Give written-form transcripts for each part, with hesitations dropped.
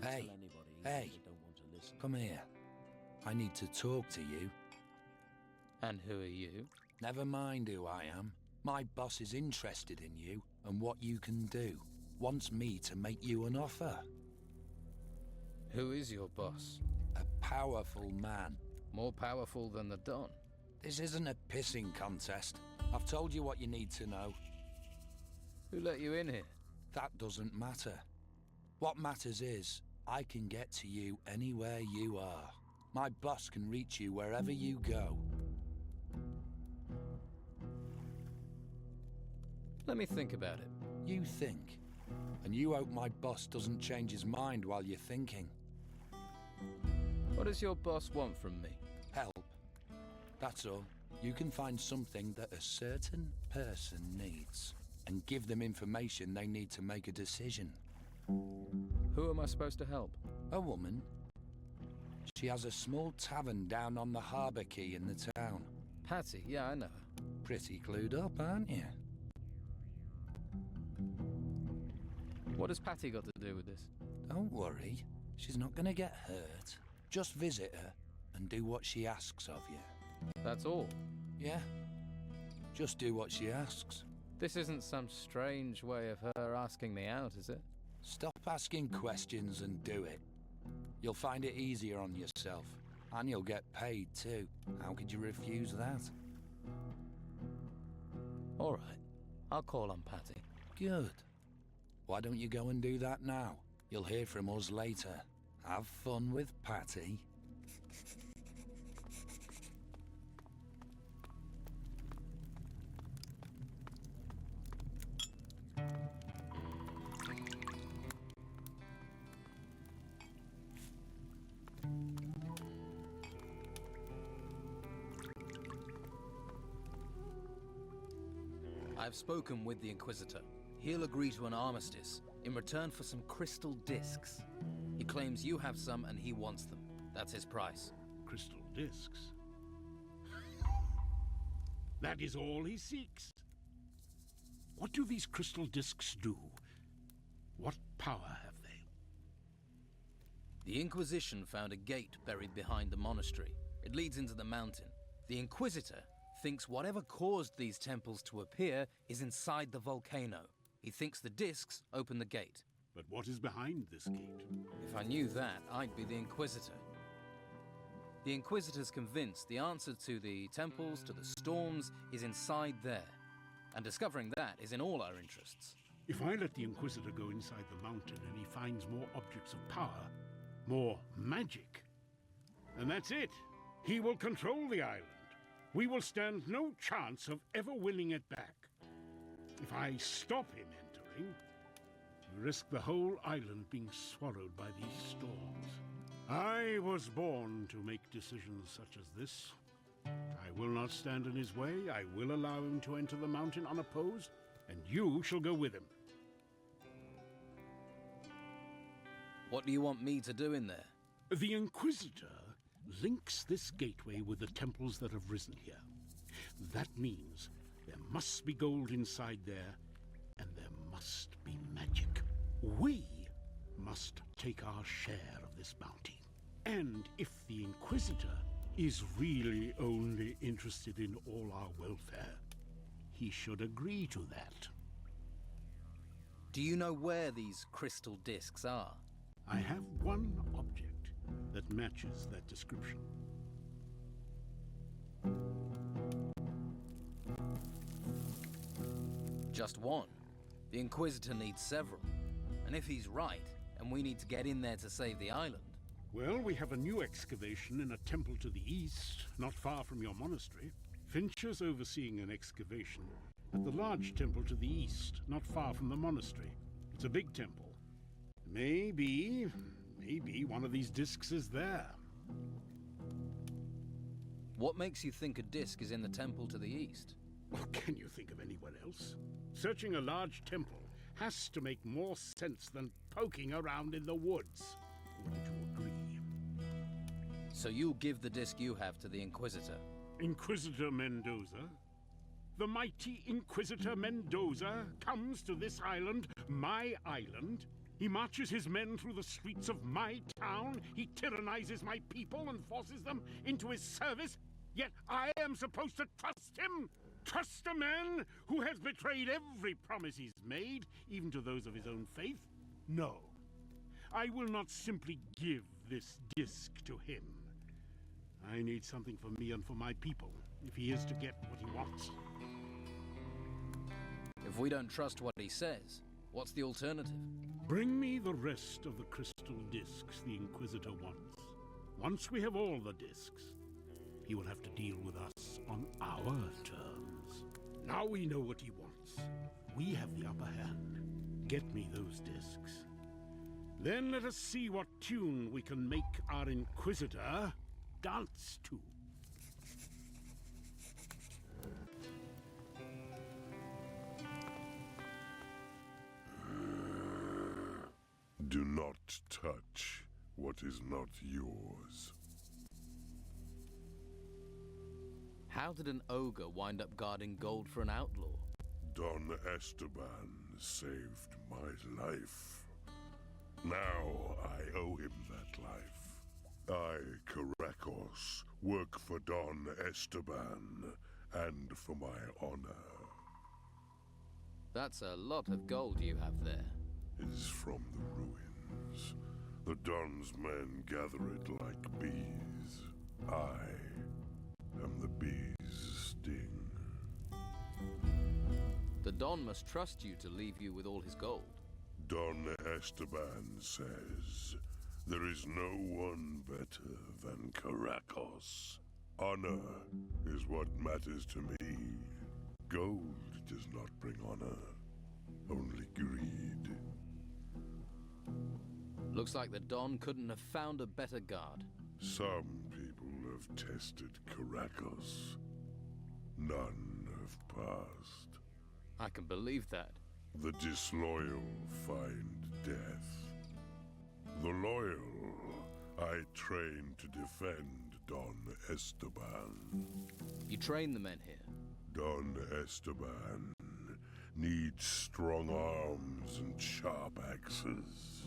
Hey, tell anybody hey, they don't want to listen. come here. I need to talk to you. And who are you? Never mind who I am. My boss is interested in you and what you can do. Wants me to make you an offer. Who is your boss? A powerful man. More powerful than the Don? This isn't a pissing contest. I've told you what you need to know. Who let you in here? That doesn't matter. What matters is, I can get to you anywhere you are. My boss can reach you wherever you go. Let me think about it. You think. And you hope my boss doesn't change his mind while you're thinking. What does your boss want from me? Help. That's all. You can find something that a certain person needs and give them information they need to make a decision. Who am I supposed to help? A woman. She has a small tavern down on the harbour quay in the town. Patty, yeah, I know her. Pretty clued up, aren't you? What has Patty got to do with this? Don't worry. She's not gonna get hurt. Just visit her and do what she asks of you. That's all. Yeah? Just do what she asks. This isn't some strange way of her asking me out, is it? Stop asking questions and do it. You'll find it easier on yourself. And you'll get paid too. How could you refuse that? All right. I'll call on Patty. Good. Why don't you go and do that now? You'll hear from us later. Have fun with Patty. I've spoken with the Inquisitor. He'll agree to an armistice in return for some crystal discs. He claims you have some and he wants them. That's his price. Crystal discs? That is all he seeks. What do these crystal discs do? What power have they? The Inquisition found a gate buried behind the monastery. It leads into the mountain. The Inquisitor thinks whatever caused these temples to appear is inside the volcano. He thinks the discs open the gate. But what is behind this gate? If I knew that, I'd be the Inquisitor. The Inquisitor's convinced the answer to the temples, to the storms, is inside there. And discovering that is in all our interests. If I let the Inquisitor go inside the mountain and he finds more objects of power, more magic, and that's it. He will control the island. We will stand no chance of ever winning it back. If I stop him entering, we risk the whole island being swallowed by these storms. I was born to make decisions such as this. I will not stand in his way. I will allow him to enter the mountain unopposed, and you shall go with him. What do you want me to do in there? The Inquisitor links this gateway with the temples that have risen here. That means there must be gold inside there, and there must be magic. We must take our share of this bounty. And if the Inquisitor is really only interested in all our welfare, he should agree to that. Do you know where these crystal discs are? I have one object that matches that description. Just one. The Inquisitor needs several. And if he's right, and we need to get in there to save the island... Well, we have a new excavation in a temple to the east, not far from your monastery. Fincher's overseeing an excavation at the large temple to the east, not far from the monastery. It's a big temple. Maybe one of these discs is there. What makes you think a disc is in the temple to the east? Well, can you think of anyone else? Searching a large temple has to make more sense than poking around in the woods. Wouldn't you agree? So you'll give the disc you have to the Inquisitor? Inquisitor Mendoza? The mighty Inquisitor Mendoza comes to this island, my island, He marches his men through the streets of my town. He tyrannizes my people and forces them into his service. Yet I am supposed to trust him? Trust a man who has betrayed every promise he's made, even to those of his own faith? No. I will not simply give this disc to him. I need something for me and for my people, if he is to get what he wants. If we don't trust what he says, what's the alternative? Bring me the rest of the crystal discs the Inquisitor wants. Once we have all the discs, he will have to deal with us on our terms. Now we know what he wants. We have the upper hand. Get me those discs. Then let us see what tune we can make our Inquisitor dance to. Do not touch what is not yours. How did an ogre wind up guarding gold for an outlaw? Don Esteban saved my life. Now I owe him that life. I, Caracos, work for Don Esteban and for my honor. That's a lot of gold you have there. It is from the ruins. The Don's men gather it like bees. I am the bee's sting. The Don must trust you to leave you with all his gold. Don Esteban says, there is no one better than Caracos. Honor is what matters to me. Gold does not bring honor, only greed. Looks like the Don couldn't have found a better guard. Some people have tested Caracos. None have passed. I can believe that. The disloyal find death. The loyal I train to defend Don Esteban. You train the men here? Don Esteban needs strong arms and sharp axes.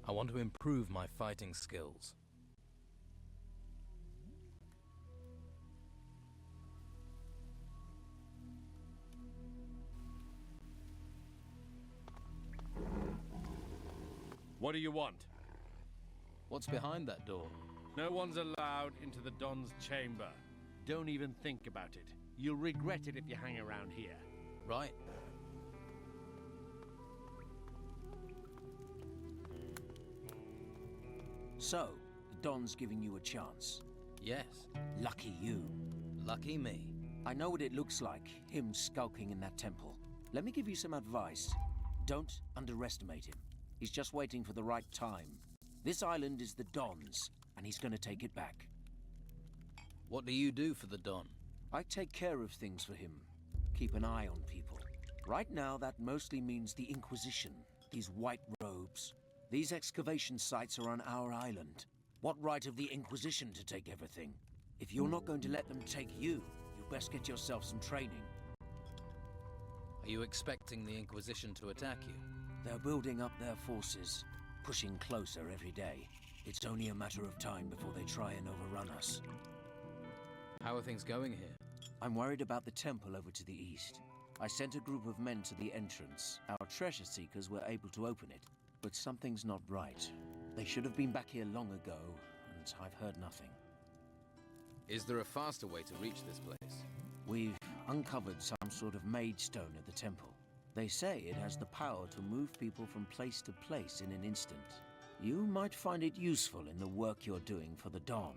I want to improve my fighting skills. What do you want? What's behind that door? No one's allowed into the Don's chamber. Don't even think about it. You'll regret it if you hang around here. Right. So, the Don's giving you a chance. Yes. Lucky you. Lucky me. I know what it looks like, him skulking in that temple. Let me give you some advice. Don't underestimate him. He's just waiting for the right time. This island is the Don's, and he's going to take it back. What do you do for the Don? I take care of things for him. Keep an eye on people. Right now, that mostly means the Inquisition. These white robes. These excavation sites are on our island. What right have the Inquisition to take everything? If you're not going to let them take you, you best get yourself some training. Are you expecting the Inquisition to attack you? They're building up their forces, pushing closer every day. It's only a matter of time before they try and overrun us. How are things going here? I'm worried about the temple over to the east. I sent a group of men to the entrance. Our treasure seekers were able to open it, but something's not right. They should have been back here long ago, and I've heard nothing. Is there a faster way to reach this place? We've uncovered some sort of mage stone at the temple. They say it has the power to move people from place to place in an instant. You might find it useful in the work you're doing for the Dawn.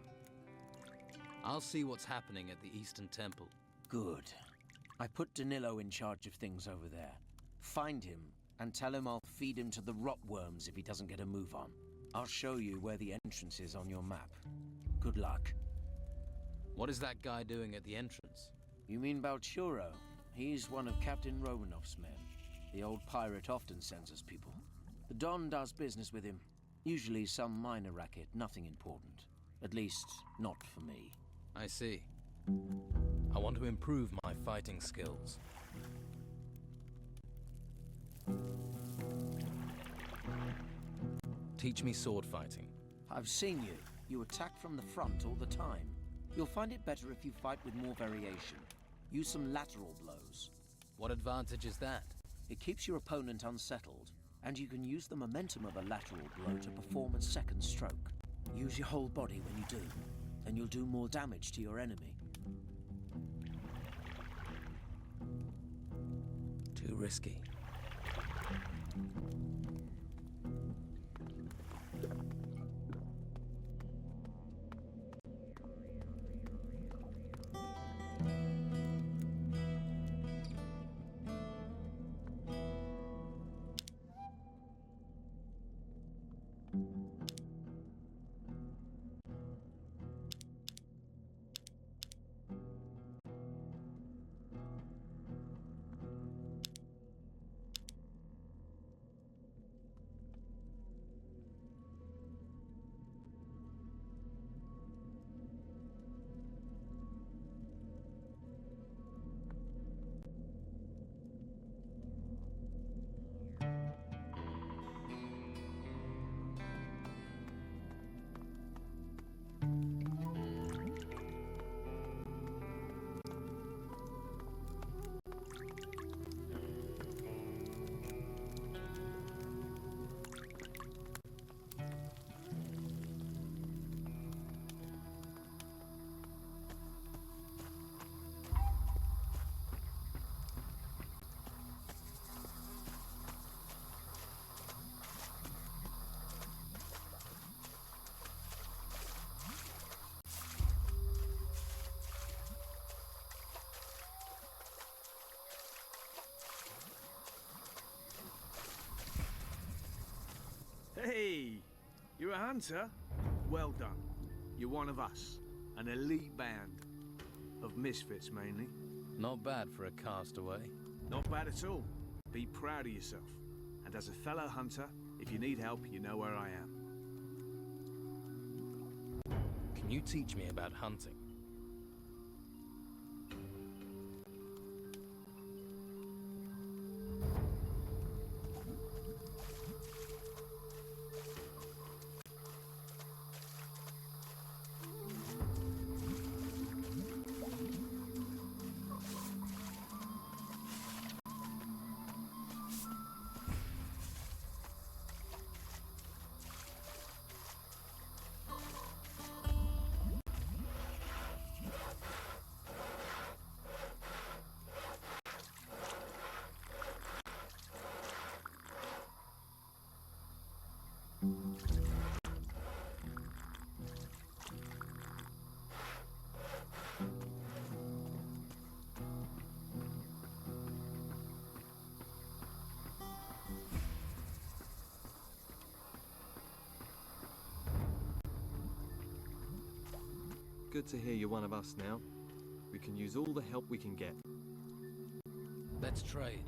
I'll see what's happening at the Eastern Temple. Good. I put Danilo in charge of things over there. Find him and tell him I'll feed him to the rotworms if he doesn't get a move on. I'll show you where the entrance is on your map. Good luck. What is that guy doing at the entrance? You mean Balchuro? He's one of Captain Romanov's men. The old pirate often sends us people. The Don does business with him. Usually some minor racket, nothing important. At least, not for me. I see. I want to improve my fighting skills. Teach me sword fighting. I've seen you. You attack from the front all the time. You'll find it better if you fight with more variation. Use some lateral blows. What advantage is that? It keeps your opponent unsettled, and you can use the momentum of a lateral blow to perform a second stroke. Use your whole body when you do, and you'll do more damage to your enemy. Too risky. Hey, you're a hunter? Well done. You're one of us, an elite band. Of misfits, mainly. Not bad for a castaway. Not bad at all. Be proud of yourself. And as a fellow hunter, if you need help, you know where I am. Can you teach me about hunting? Good to hear you're one of us now. We can use all the help we can get. Let's trade.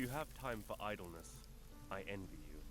you have time for idleness, I envy you.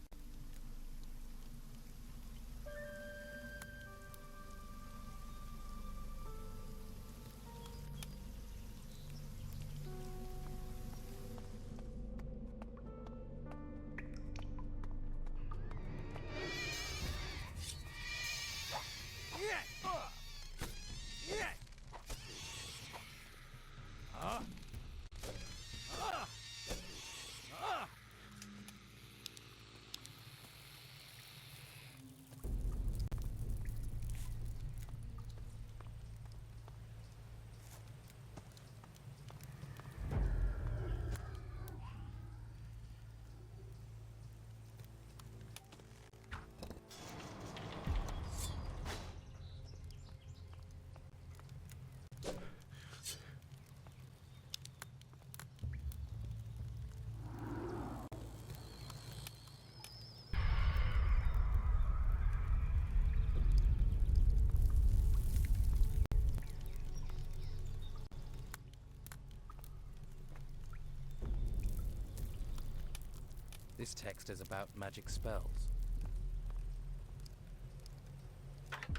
This text is about magic spells.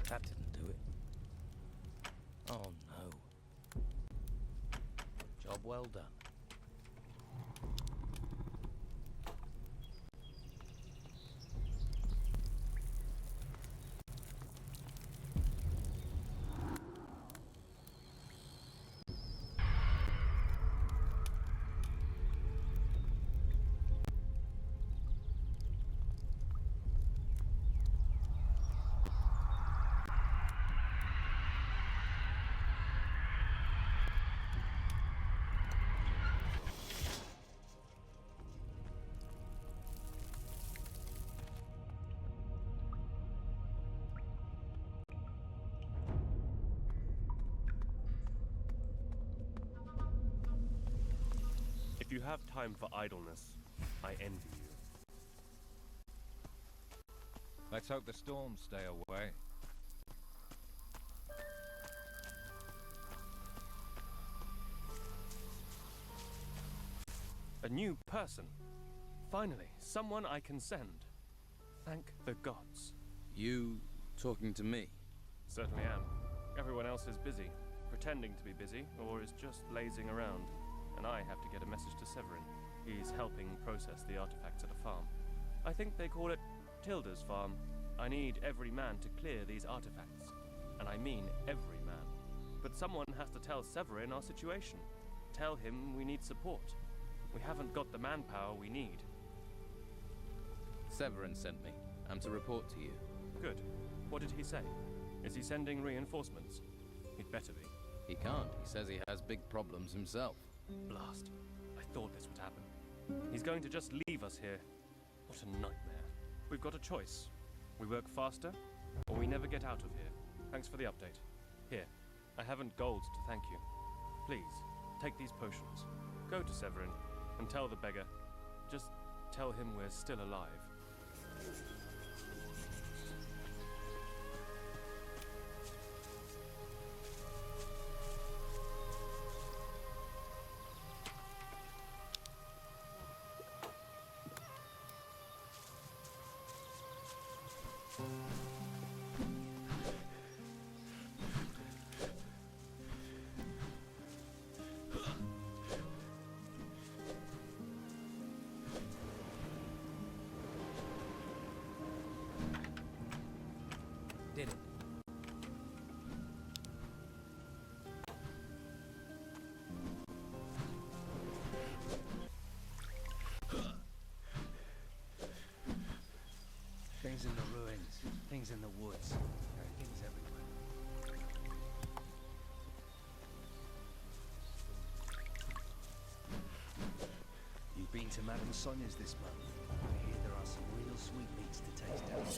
That didn't do it. Oh no. Job well done. If you have time for idleness, I envy you. Let's hope the storms stay away. A new person. Finally, someone I can send. Thank the gods. You talking to me? Certainly am. Everyone else is busy, pretending to be busy, or is just lazing around. And I have to get a message to Severin. He's helping process the artifacts at a farm. I think they call it Tilda's farm. I need every man to clear these artifacts. And I mean every man. But someone has to tell Severin our situation. Tell him we need support. We haven't got the manpower we need. Severin sent me. I'm to report to you. Good. What did he say? Is he sending reinforcements? He'd better be. He can't. He says he has big problems himself. Blast. I thought this would happen. He's going to just leave us here. What a nightmare. We've got a choice. We work faster, or we never get out of here. Thanks for the update. Here, I haven't gold to thank you. Please, take these potions. Go to Severin, and tell the beggar. Just tell him we're still alive. Did it. Things in the ruins, things in the woods. There are things everywhere. You've been to Madame Sonia's this month. I hear there are some real sweetmeats to taste down there.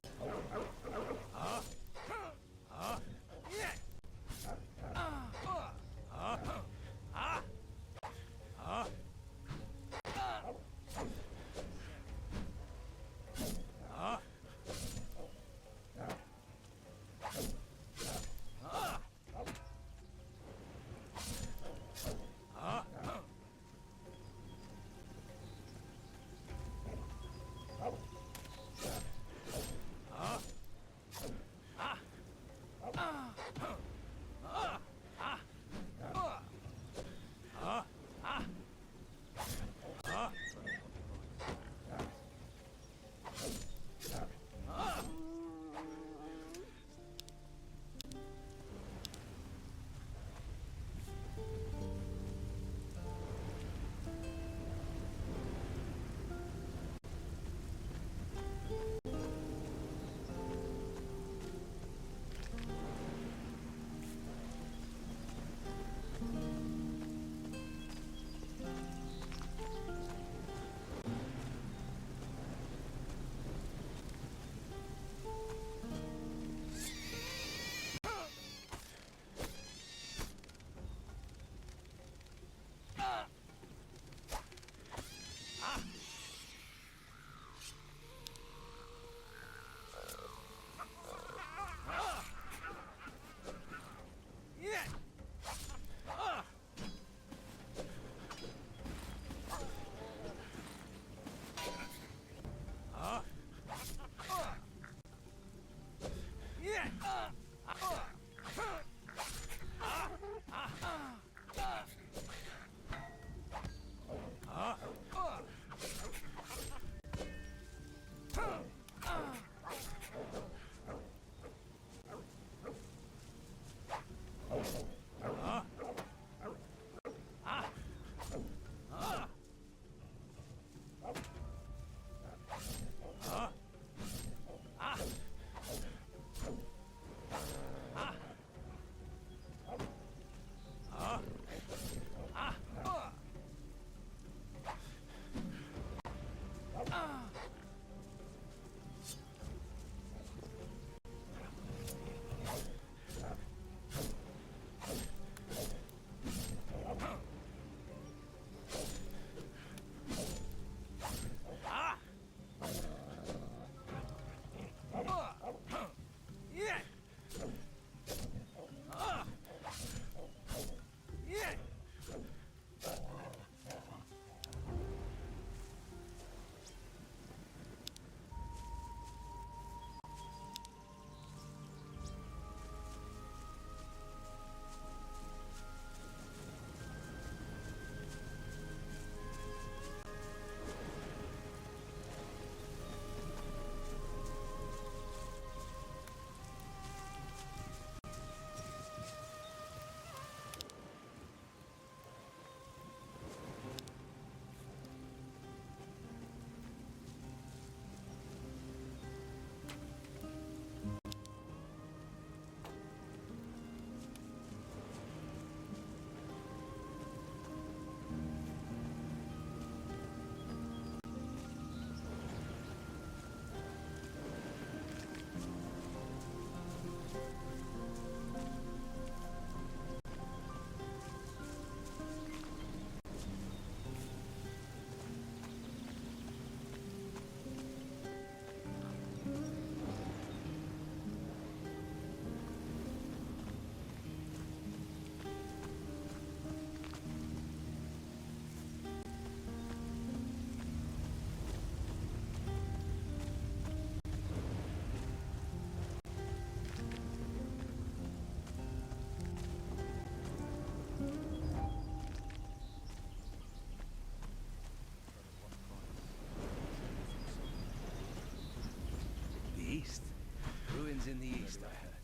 Ruins in the east, I heard.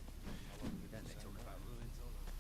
They talk about ruins all over.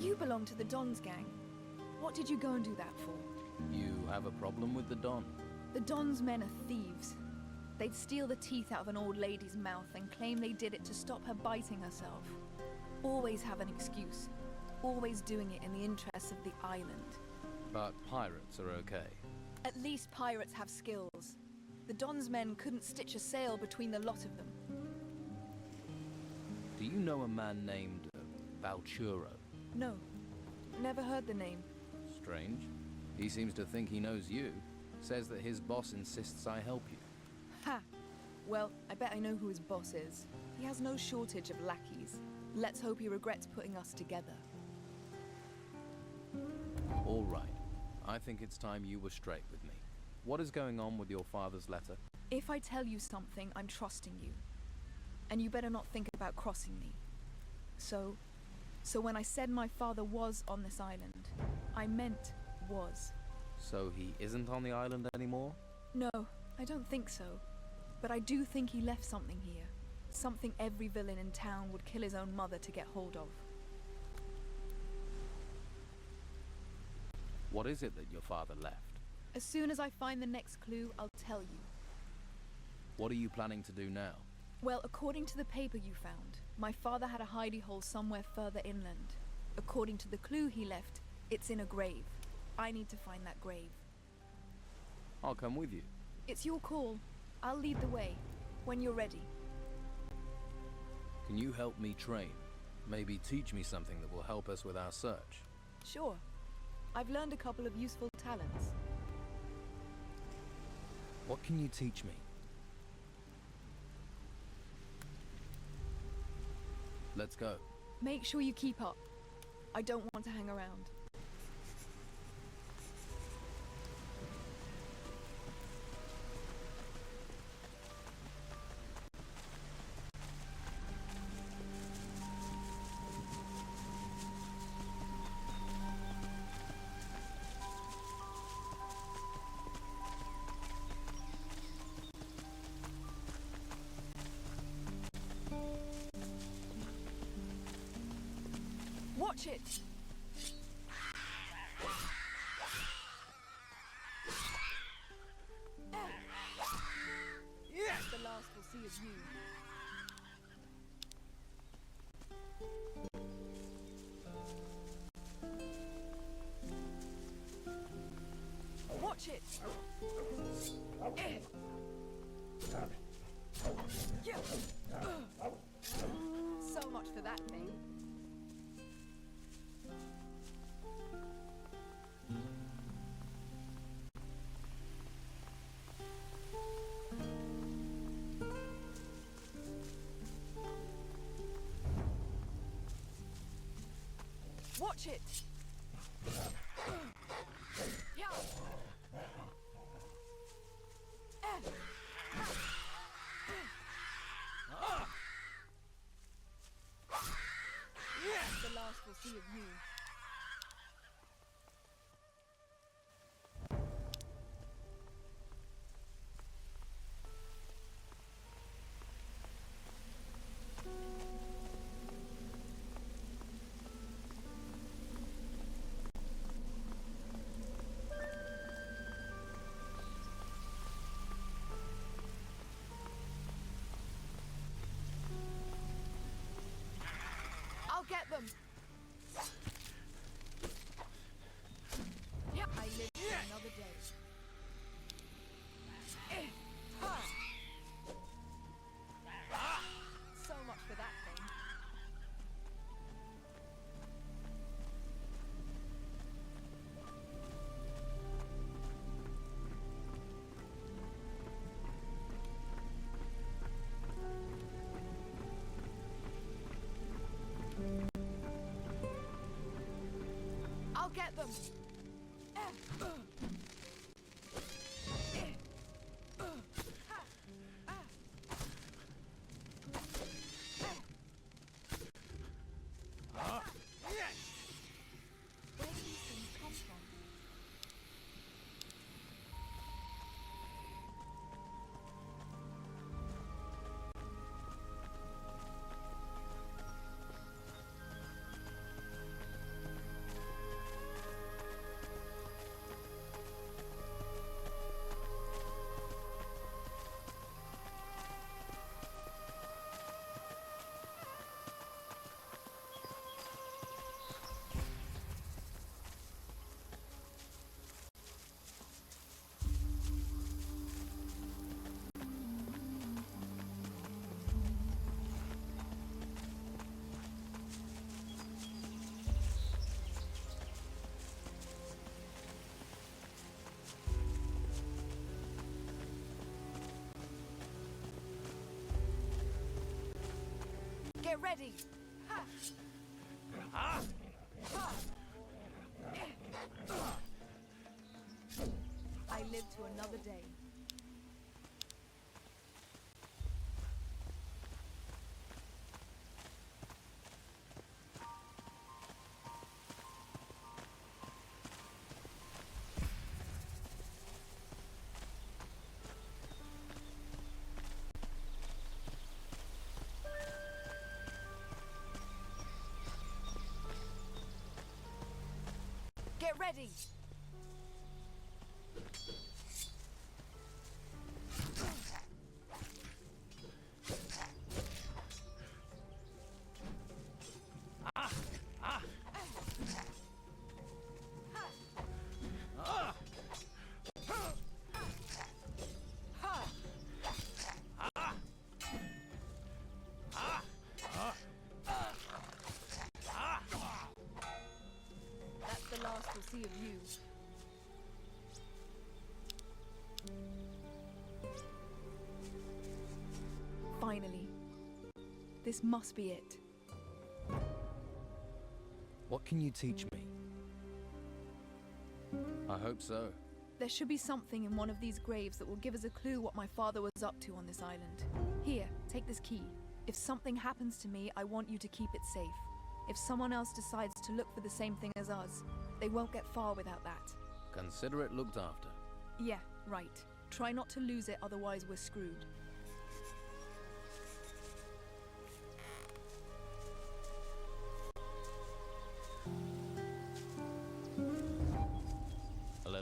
You belong to the Don's gang. What did you go and do that for? You have a problem with the Don? The Don's men are thieves. They'd steal the teeth out of an old lady's mouth and claim they did it to stop her biting herself. Always have an excuse. Always doing it in the interests of the island. But pirates are okay. At least pirates have skills. The Don's men couldn't stitch a sail between the lot of them. Do you know a man named Valturo? No. Never heard the name. Strange. He seems to think he knows you. Says that his boss insists I help you. Ha! Well, I bet I know who his boss is. He has no shortage of lackeys. Let's hope he regrets putting us together. All right. I think it's time you were straight with me. What is going on with your father's letter? If I tell you something, I'm trusting you. And you better not think about crossing me. So when I said my father was on this island, I meant was. So he isn't on the island anymore? No, I don't think so. But I do think he left something here. Something every villain in town would kill his own mother to get hold of. What is it that your father left? As soon as I find the next clue, I'll tell you. What are you planning to do now? Well, according to the paper you found, my father had a hidey hole somewhere further inland. According to the clue he left, it's in a grave. I need to find that grave. I'll come with you. It's your call. I'll lead the way, when you're ready. Can you help me train? Maybe teach me something that will help us with our search? Sure. I've learned a couple of useful talents. What can you teach me? Let's go. Make sure you keep up. I don't want to hang around. Watch it! That's the last we'll see of you. Watch it! So much for that thing. Watch it! The last we'll see of you. I'll get them. Yeah, I live for another day. So much for that thing. I'll get them. Where do these things come from? Get ready! Ha! Ha! I live to another day. Get ready! That's the last we'll see of you. Finally. This must be it. What can you teach me? I hope so. There should be something in one of these graves that will give us a clue what my father was up to on this island. Here, take this key. If something happens to me, I want you to keep it safe. If someone else decides to look for the same thing as us, they won't get far without that. Consider it looked after. Yeah, right. Try not to lose it, otherwise we're screwed.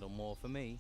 little more for me.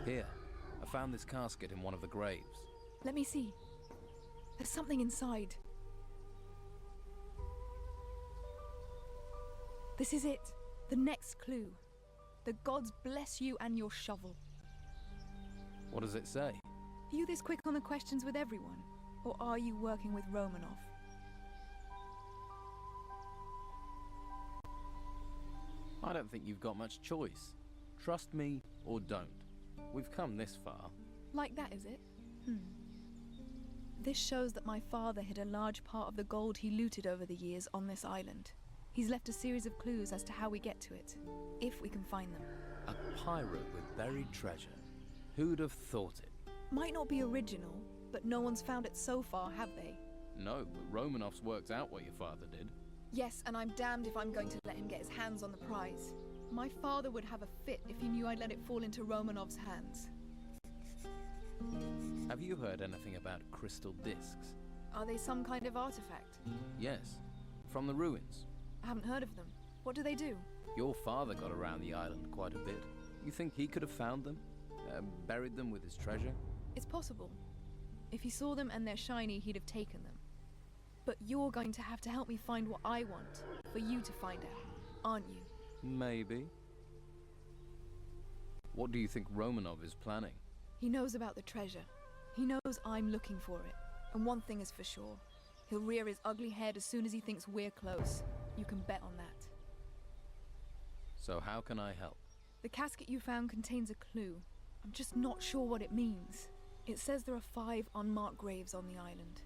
Here, I found this casket in one of the graves. Let me see. There's something inside. This is it. The next clue. The gods bless you and your shovel. What does it say? Are you this quick on the questions with everyone? Or are you working with Romanov? I don't think you've got much choice. Trust me or don't. We've come this far. Like that, is it? This shows that my father hid a large part of the gold he looted over the years on this island. He's left a series of clues as to how we get to it, if we can find them. A pirate with buried treasure. Who'd have thought it? Might not be original, but no one's found it so far, have they? No, but Romanov's worked out what your father did. Yes, and I'm damned if I'm going to let him get his hands on the prize. My father would have a fit if he knew I'd let it fall into Romanov's hands. Have you heard anything about crystal discs? Are they some kind of artifact? Yes, from the ruins. I haven't heard of them. What do they do? Your father got around the island quite a bit. You think he could have found them? Buried them with his treasure? It's possible. If he saw them and they're shiny, he'd have taken them. But you're going to have to help me find what I want, for you to find out, aren't you? Maybe. What do you think Romanov is planning? He knows about the treasure. He knows I'm looking for it. And one thing is for sure. He'll rear his ugly head as soon as he thinks we're close. You can bet on that. So how can I help? The casket you found contains a clue. I'm just not sure what it means. It says there are 5 unmarked graves on the island.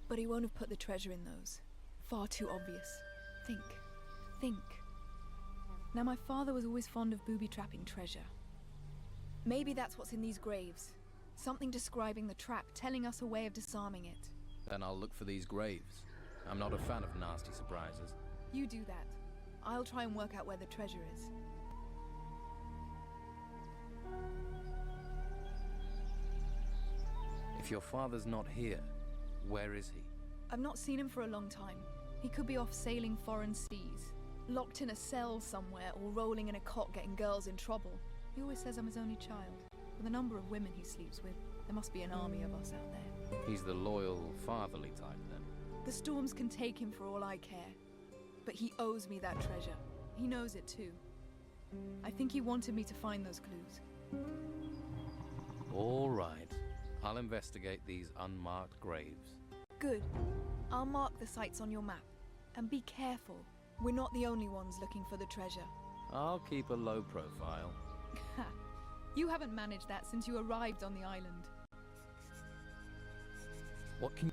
But he won't have put the treasure in those. Far too obvious. Think. Now my father was always fond of booby-trapping treasure. Maybe that's what's in these graves. Something describing the trap, telling us a way of disarming it. Then I'll look for these graves. I'm not a fan of nasty surprises. You do that. I'll try and work out where the treasure is. If your father's not here, where is he? I've not seen him for a long time. He could be off sailing foreign seas, locked in a cell somewhere, or rolling in a cot getting girls in trouble. He always says I'm his only child. With the number of women he sleeps with, there must be an army of us out there. He's the loyal, fatherly type, then. The storms can take him for all I care. But he owes me that treasure. He knows it too. I think he wanted me to find those clues. All right. I'll investigate these unmarked graves. Good. I'll mark the sites on your map. And be careful. We're not the only ones looking for the treasure. I'll keep a low profile. You haven't managed that since you arrived on the island. What can you...